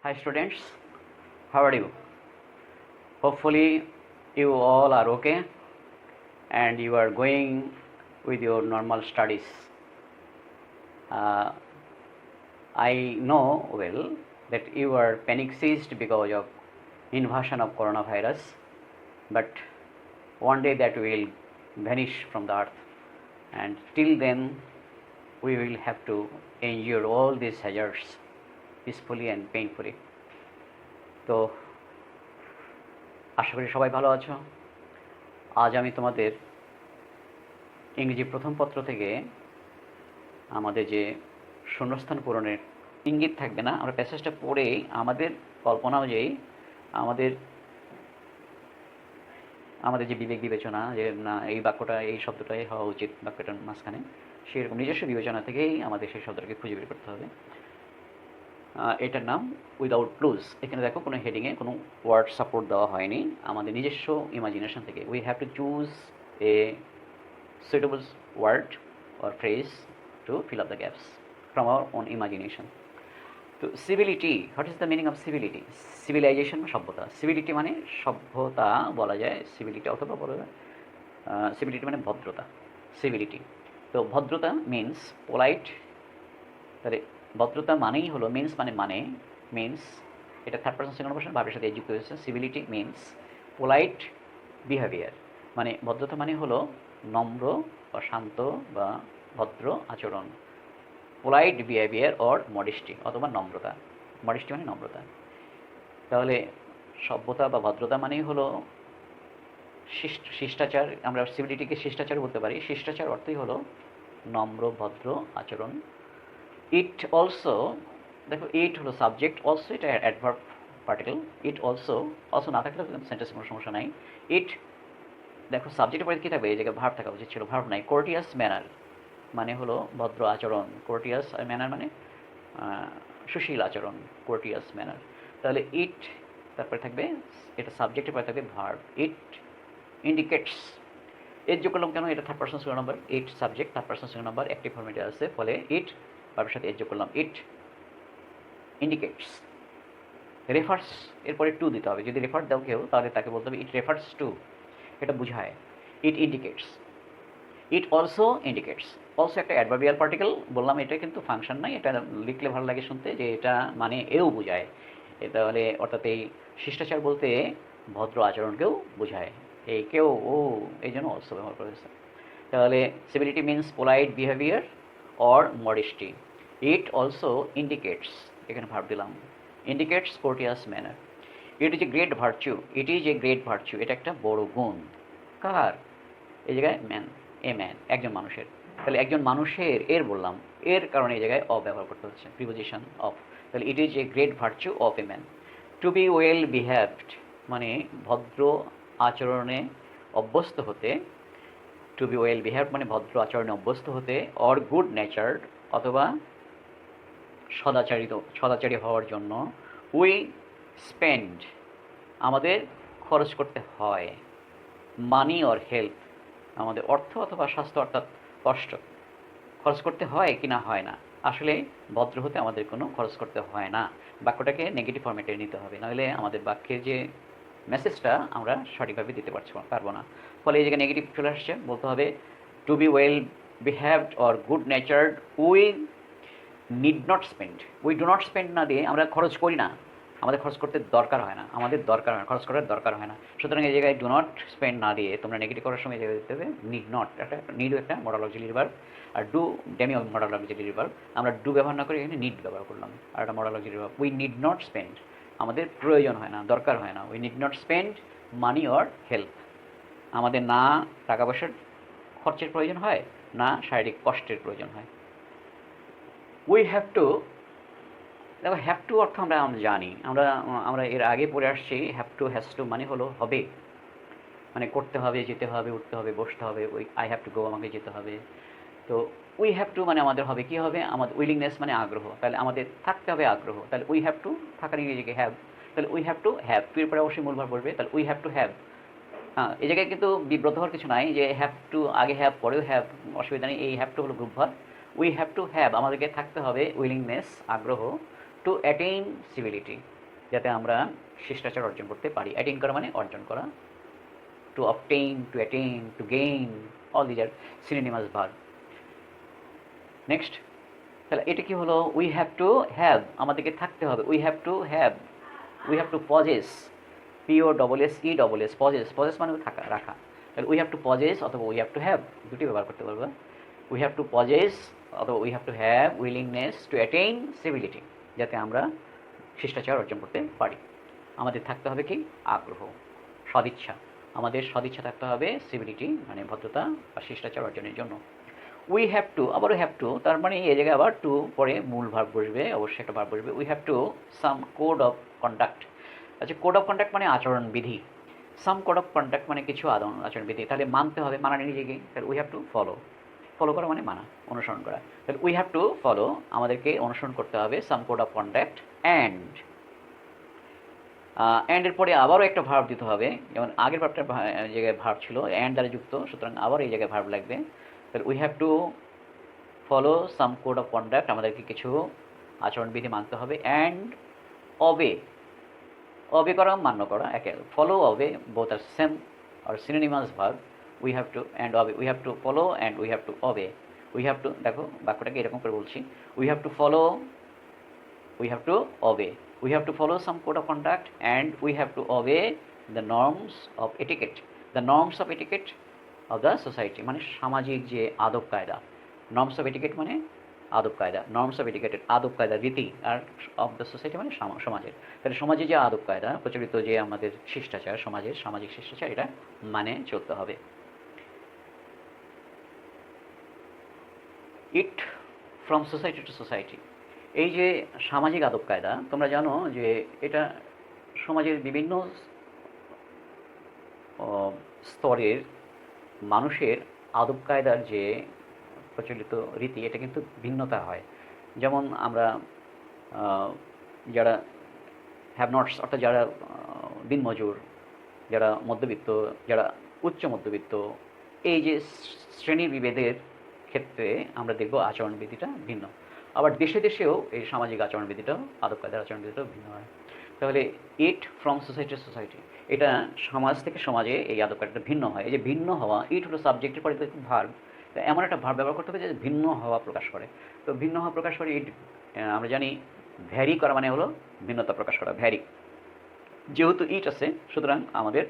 Hi students, how are you? Hopefully you all are okay and you are going with your normal studies. Uh, I know well that you are panic seized because of invasion of coronavirus, but one day that will vanish from the earth, and till then we will have to endure all these hazards peacefully and painfully. তো আশা করি সবাই ভালো আছো। আজ আমি তোমাদের ইংরেজি প্রথম পত্র থেকে আমাদের যে শূন্যস্থান পূরণের ইঙ্গিত থাকবে না, আমরা প্যাসেজটা পড়ে আমাদের কল্পনা অনুযায়ী আমাদের আমাদের যে বিবেক বিবেচনা, যে না এই বাক্যটা এই শব্দটাই হওয়া উচিত বাক্যটার মাঝখানে, সেরকম নিজস্ব বিবেচনা থেকেই আমাদের সেই শব্দটাকে খুঁজে বের করতে হবে। এটার নাম উইদাউট ক্লুজ। এখানে দেখো কোনো হেডিংয়ে কোনো ওয়ার্ড সাপোর্ট দেওয়া হয়নি, আমাদের নিজস্ব ইমাজিনেশন থেকে we have to choose a suitable word or phrase to fill up the gaps from our own imagination. তো civility, what is the meaning of civility? Civilization বা সভ্যতা। civility মানে সভ্যতা বলা যায়, civility অথবা বলা যায় civility মানে ভদ্রতা, civility। তো ভদ্রতা মিন্স পোলাইট, তাহলে ভদ্রতা মানেই হলো মিন্স মিন্স এটা থার্ড পারসন সেকেন্ড পারসন ভাবের সাথে যুক্ত হয়েছে। সিভিলিটি মিন্স পোলাইট বিহেভিয়ার, মানে ভদ্রতা মানে হলো নম্র বা শান্ত বা ভদ্র আচরণ। পোলাইট বিহেভিয়ার অর মডেস্টি অথবা নম্রতা, মডেস্টি মানে নম্রতা। তাহলে সভ্যতা বা ভদ্রতা মানেই হলো শিষ্টাচার। আমরা সিভিলিটিকে শিষ্টাচার বলতে পারি। শিষ্টাচার অর্থই হলো নম্র ভদ্র আচরণ। ইট অলসো, দেখো ইট হলো সাবজেক্ট, অলসো এটা adverb particle. It also, also না থাকলেও সেন্টেন্সে কোনো সমস্যা নাই। ইট দেখো সাবজেক্টের পরে কী থাকবে, এই জায়গায় ভার্ব থাকা উচিত ছিল, ভার্ব নাই। কোর্টিয়াস ম্যানার মানে হলো ভদ্র আচরণ, কোর্টিয়াস ম্যানার মানে সুশীল আচরণ, কোর্টিয়াস ম্যানার। তাহলে ইট তারপরে থাকবে, এটা সাবজেক্টের পরে থাকবে ভার্ব। ইট ইন্ডিকেটস, এর যোগ করলাম কেন, এটা third person second number, it subject third person second number active ফর্মেটে আছে, ফলে ইট ভার্বের সাথে এর যোগ করলাম। ইট ইন্ডিকেটস, রেফার্স এরপরে টু দিতে হবে। যদি রেফার দাও কেউ তাহলে তাকে বলতে হবে ইট রেফার্স টু, এটা বোঝায়। ইট ইন্ডিকেটস, ইট অলসো ইন্ডিকেটস, অলসো একটা অ্যাডভার্বিয়াল পার্টিকেল বললাম, এটা কিন্তু ফাংশন নাই, এটা লিখলে ভালো লাগে শুনতে যে এটা মানে এও বোঝায়। এটা হলে অর্থাৎ এই শিষ্টাচার বলতে ভদ্র আচরণকেও বোঝায়, এই কেউ ও এই জন্য অলসো ব্যবহার করেছে। তাহলে civility means polite behaviour or modesty. It also indicates, এখানে ভার্ব দিলাম, indicates courteous manner. It is a great virtue, it is a great virtue, এটা একটা বড় গুণ। কার, এই জায়গায় ম্যান, এ ম্যান একজন মানুষের। তাহলে একজন মানুষের এর বললাম, এর কারণে এই জায়গায় অফ ব্যবহার করতে হচ্ছে, প্রিপোজিশন অফ। তাহলে it is a great virtue of a man. To be well behaved মানে ভদ্র আচরণে অভ্যস্ত হতে, টু বি ওয়েল বিহেভড মানে ভদ্র আচরণে অভ্যস্ত হতে, অর গুড নেচার্ড অথবা সদাচারী হওয়ার জন্য উই স্পেন্ড আমাদের খরচ করতে হয়, মানি অর হেল্প আমাদের অর্থ অথবা স্বাস্থ্য অর্থাৎ কষ্ট খরচ করতে হয় কি না হয় না। আসলে ভদ্র হতে আমাদের কোনো খরচ করতে হয় না। বাক্যটাকে নেগেটিভ ফর্মেটে নিতে হবে, নাহলে আমাদের বাক্যের যে মেসেজটা আমরা সঠিকভাবে দিতে পারবো না। ফলে এই জায়গায় নেগেটিভ চলে আসছে, বলতে হবে to be well behaved or good natured we need not spend. We do not spend না দিয়ে আমরা খরচ করি না, আমাদের খরচ করতে দরকার হয় না, আমাদের দরকার হয় না, খরচ করার দরকার হয় না। সুতরাং এই জায়গায় ডু নট স্পেন্ড না দিয়ে তোমরা নেগেটিভ করার সময় জায়গায় দিতে হবে নিড নট। একটা নিডও একটা মডাল অক্সিলিয়ারি ভার্ব, আর do demi modal auxiliary verb. আমরা ডু ব্যবহার না করে এখানে নিড ব্যবহার করলাম, আর একটা modal auxiliary verb. We need not spend, আমাদের প্রয়োজন হয় না, দরকার হয় না। We need not spend money or help, আমাদের না টাকা পয়সার খরচের প্রয়োজন হয়, না শারীরিক কষ্টের প্রয়োজন হয়। উই হ্যাভ টু, দেখো হ্যাভ টু অর্থ আমরা জানি, আমরা এর আগে পড়ে আসছি। হ্যাভ টু হ্যাজ টু মানে হলো হবে, মানে করতে হবে, যেতে হবে, উঠতে হবে, বসতে হবে। ওই আই হ্যাভ টু গো আমাকে যেতে হবে। তো উই হ্যাভ টু মানে আমাদের হবে, কী হবে, আমাদের উইলিংনেস মানে আগ্রহ, তাহলে আমাদের থাকতে হবে আগ্রহ। তাহলে উই হ্যাভ টু থাকার ইংরেজিকে হ্যাভ, তাহলে we have to have, to এর পরে অবশ্যই মূল ভার্ব বলবে, তাহলে উই হ্যাভ টু হ্যাভ। হ্যাঁ, এই জায়গায় কিন্তু বিব্রত হওয়ার কিছু নাই যে হ্যাভ টু আগে হ্যাভ পরেও হ্যাভ, অসুবিধা নেই। এই হ্যাভ টু হলো group verb. We have to have, আমাদেরকে থাকতে হবে উইলিংনেস আগ্রহ, টু অ্যাটেইন সিভিলিটি যাতে আমরা শিষ্টাচার অর্জন করতে পারি। অ্যাটেইন করা মানে অর্জন করা, to obtain, to attain, to gain, all these are synonymous verb. Next, তাহলে এটা কি হলো? উই হ্যাভ টু হ্যাভ, আমাদেরকে থাকতে হবে। We have to have, we have to possess, POSSESS, possess, possess মানে থাকা, রাখা। তাহলে উই হ্যাভ টু পজেস অথবা উই হ্যাভ টু হ্যাভ, দুটি ব্যবহার করতে পারবো। উই হ্যাভ টু পজেস অথবা we have to have willingness to attain civility, যাতে আমরা শিষ্টাচার অর্জন করতে পারি। আমাদের থাকতে হবে কি? আগ্রহ, সদিচ্ছা। আমাদের সদিচ্ছা থাকতে হবে সিভিলিটি মানে ভদ্রতা বা শিষ্টাচার অর্জনের জন্য। উই হ্যাভ টু, আবারও হ্যাভ টু, তার মানে এই জায়গায় আবার টু পরে মূল ভার্ব বসবে, অবশ্যই একটা ভার্ব বসবে। We have to some code of conduct. আচ্ছা, কোড অফ কন্ডাক্ট মানে আচরণবিধি। সাম কোড অফ কন্ডাক্ট মানে কিছু আচরণবিধি, তাহলে মানতে হবে, মানা নিজেকে। তাহলে we have to follow, follow করা মানে মানা, অনুসরণ করা। তাহলে উই হ্যাভ টু ফলো, আমাদেরকে অনুসরণ করতে হবে সাম কোড অফ কন্ডাক্ট। অ্যান্ডের পরে আবারও একটা ভার্ব দিতে হবে, যেমন আগের ভার্বটার জায়গায় ভার্ব ছিল অ্যান্ড দ্বারা যুক্ত, সুতরাং আবার এই জায়গায় ভার্ব লাগবে। তাহলে we have to follow some code of conduct, আমাদেরকে কিছু আচরণবিধি মানতে হবে। অ্যান্ড অবে, অবে করা মান্য করা একে, follow obey both are same are synonymous verb. We have to and obey, we have to follow and we have to obey. We have to, দেখো বাক্যটাকে এরকম করে বলছি, we have to follow, we have to obey, we have to follow some code of conduct and we have to obey the norms of etiquette, the norms of etiquette of the society মানে সামাজিক যে আদব কায়দা। norms of etiquette মানে আদব কায়দা, norms of etiquette আদব কায়দা রীতি, আর of the society মানে সমাজের। তাহলে সমাজে যে আদব কায়দা প্রচলিত, যে আমাদের শিষ্টাচার, সমাজের সামাজিক শিষ্টাচার, এটা মানে চলতে হবে। it from society to society, এই যে সামাজিক আদব কায়দা, তোমরা জানো যে এটা সমাজের বিভিন্ন স্তরের মানুষের আদব কায়দার যে প্রচলিত রীতি, এটা কিন্তু ভিন্নতা হয়। যেমন আমরা যারা হ্যাভ নটস, অর্থাৎ যারা দিনমজুর, যারা মধ্যবিত্ত, যারা উচ্চ মধ্যবিত্ত, এই যে শ্রেণী বিভেদের ক্ষেত্রে আমরা দেখব আচরণবিধিটা ভিন্ন। আবার দেশে দেশেও এই সামাজিক আচরণবিধিটাও, আদব কায়দার আচরণবিধিটাও ভিন্ন হয়। তাহলে it from society two society, এটা সমাজ থেকে সমাজে এই আদব কায়দাটা ভিন্ন হয়। এই যে ভিন্ন হওয়া, ইট হলো সাবজেক্টের পরে ভার্ব, এমন একটা ভার্ব ব্যবহার করতে হবে যে ভিন্ন হওয়া প্রকাশ করে। তো ভিন্ন হওয়া প্রকাশ করে ইট, আমরা জানি ভ্যারি করা মানে হলো ভিন্নতা প্রকাশ করা, ভ্যারি। যেহেতু ইট আছে, সুতরাং আমাদের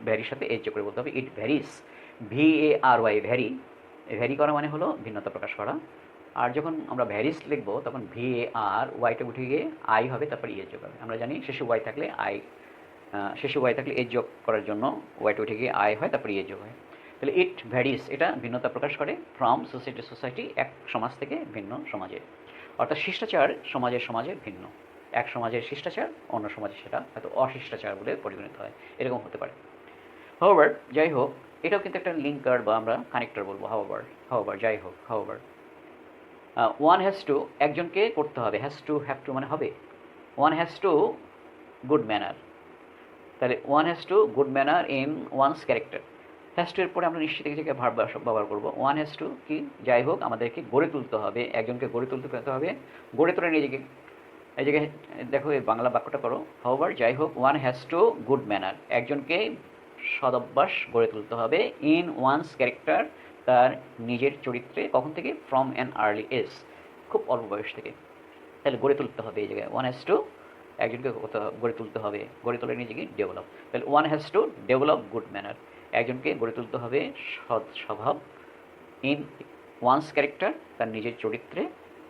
ভ্যারির সাথে এইচ করে বলতে হবে ইট ভ্যারিস, VARY, ভ্যারি। ভ্যারি করা মানে হলো ভিন্নতা প্রকাশ করা। আর যখন আমরা ভ্যারিস লিখব তখন VARYটা উঠে গিয়ে আই হবে, তারপর ইএস যোগ হবে। আমরা জানি শেষে ওয়াই থাকলে আই, শেষে ওয়াই থাকলে এইচ যোগ করার জন্য ওয়াইটা উঠে গিয়ে আই হয়, তারপর ইএস যোগ হয়। তাহলে ইট ভ্যারিস, এটা ভিন্নতা প্রকাশ করে ফ্রম সোসাইটি টু সোসাইটি, এক সমাজ থেকে ভিন্ন সমাজে। অর্থাৎ শিষ্টাচার সমাজের ভিন্ন, এক সমাজের শিষ্টাচার অন্য সমাজে সেটা হয়তো অশিষ্টাচার বলে পরিগণিত হয়, এরকম হতে পারে। হাওয়ার, যাই হোক, এটাও কিন্তু একটা লিঙ্কার বা আমরা কানেক্টর বলবো। হাওয়ার, যাই হোক, হাওয়ার। ওয়ান হ্যাজ টু, একজনকে করতে হবে, হ্যাজ টু, হ্যাভ টু মানে হবে। One has to good manner, তাহলে one has to good manner in one's character. Has to এর পরে আমরা নিশ্চিত এই জায়গায় ভার্ব ব্যবহার করবো। ওয়ান হ্যাজ টু কি, যাই হোক, আমাদেরকে গড়ে তুলতে হবে, একজনকে গড়ে তুলতে হবে, গড়ে তোলে নিজেকে। এই জায়গায় দেখো এই বাংলা বাক্যটা করো, হাওয়ার, যাই হোক, one has to good manner, একজনকে সদভ্যাস গড়ে তুলতে হবে, ইন ওয়ানস ক্যারেক্টার, তার নিজের চরিত্রে। কখন থেকে? ফ্রম অ্যান আর্লি এজ, খুব অল্প বয়স থেকে। তাহলে গড়ে তুলতে হবে, এই জায়গায় ওয়ান হ্যাজ টু, একজনকে গড়ে তুলতে হবে, গড়ে তোলে নিজেকে ডেভেলপ। তাহলে one has to develop good manner, একজনকে গড়ে তুলতে হবে সৎ স্বভাব, ইন ওয়ানস ক্যারেক্টার, তার নিজের চরিত্রে,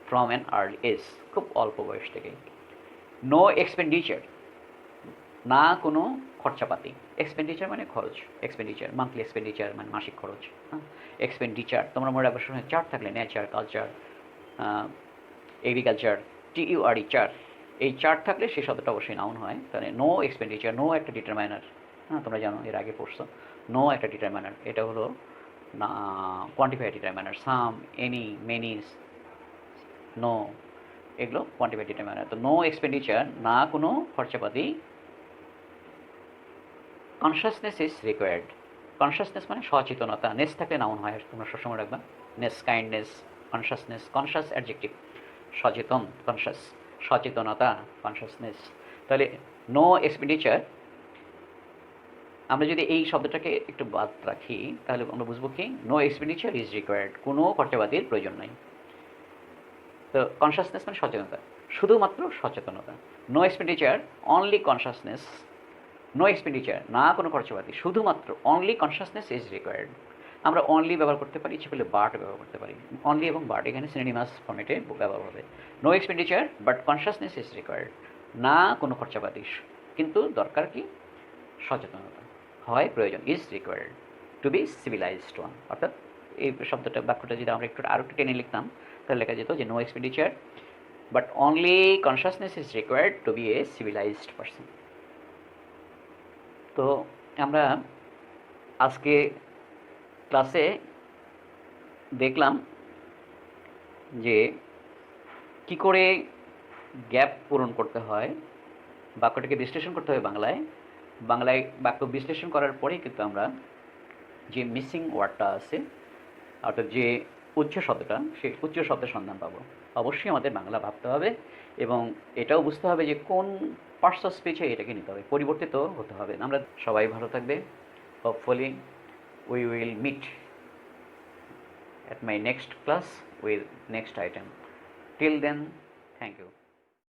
ফ্রম অ্যান আর্লি এজ, খুব অল্প বয়স থেকে। নো এক্সপেন্ডিচার, না কোনো খরচাপাতি। এক্সপেন্ডিচার মানে খরচ, এক্সপেন্ডিচার, মান্থলি এক্সপেন্ডিচার মানে মাসিক খরচ। হ্যাঁ, এক্সপেন্ডিচার তোমরা মনে রাখবার সময় চার থাকলে, নেচার, কালচার, এগ্রিকালচার, TURE, চার, এই চার থাকলে সেই শব্দটা অবশ্যই নাউন হয়। তাহলে নো এক্সপেন্ডিচার, নো একটা ডিটারমাইনার। হ্যাঁ, তোমরা জানো, এর আগে পড়ছো। নো একটা ডিটারমাইনার, এটা হলো না কোয়ান্টিফায়ার ডিটারমাইনার। সাম, এনি, মেনি, নো, এগুলো কোয়ান্টিফায়ার ডিটারমাইনার। তো নো এক্সপেন্ডিচার, না কোনো খরচাপাতি। কনসাসনেস ইজ রিকোয়ার্ড, কনসাসনেস মানে সচেতনতা, নেস থাকলে নাউন হয়, তোমরা সবসময় রাখবা। নেস, কাইন্ডনেস, কনসাসনেস, কনসাস অ্যাডজেক্টিভ, সচেতন, কনসাস, সচেতনতা, কনসাসনেস। তাহলে নো এক্সপেন্ডিচার, আমরা যদি এই শব্দটাকে একটু বাদ রাখি তাহলে আমরা বুঝবো কি, নো এক্সপেন্ডিচার ইজ রিকোয়ার্ড, কোনো খরচাবাদির প্রয়োজন নাই। তো কনসাসনেস মানে সচেতনতা, শুধুমাত্র সচেতনতা। No expenditure, only consciousness. No expenditure, না কোনো খরচাবাদি, শুধুমাত্র অনলি কনসাসনেস ইজ রিকোয়ার্ড। আমরা অনলি ব্যবহার করতে পারি, ইচ্ছে করলে বাট ব্যবহার করতে পারি। অনলি এবং বাট এখানে সিনোনিমাস ফর্মেটে ব্যবহার হবে। No expenditure but consciousness is required, না কোনো খরচাবাদি, কিন্তু দরকার কি, সচেতনতা হয় প্রয়োজন, is required to be civilised one. অর্থাৎ এই শব্দটা, বাক্যটা যদি আমরা একটু আরও একটু টেনে লিখতাম তাহলে লেখা যেত যে no expenditure but only consciousness is required to be a civilised person. তো আমরা আজকে ক্লাসে দেখলাম যে কি করে গ্যাপ পূরণ করতে হয়, বাক্যটাকে বিশ্লেষণ করতে হবে বাংলায়। বাংলায় বাক্য বিশ্লেষণ করার পরেই কিন্তু আমরা যে মিসিং ওয়ার্ডটা আছে, অর্থাৎ যে উচ্চ শব্দটা, সেই উচ্চ শব্দের সন্ধান পাবো। অবশ্যই আমাদের বাংলা ভাবতে হবে এবং এটাও বুঝতে হবে যে কোন পার্টস অফ স্পিচে এটাকে নিতে হবে, পরিবর্তিত হতে হবে। আমরা সবাই ভালো থাকবে। Hopefully we will meet at my next class with next item. Till then, thank you.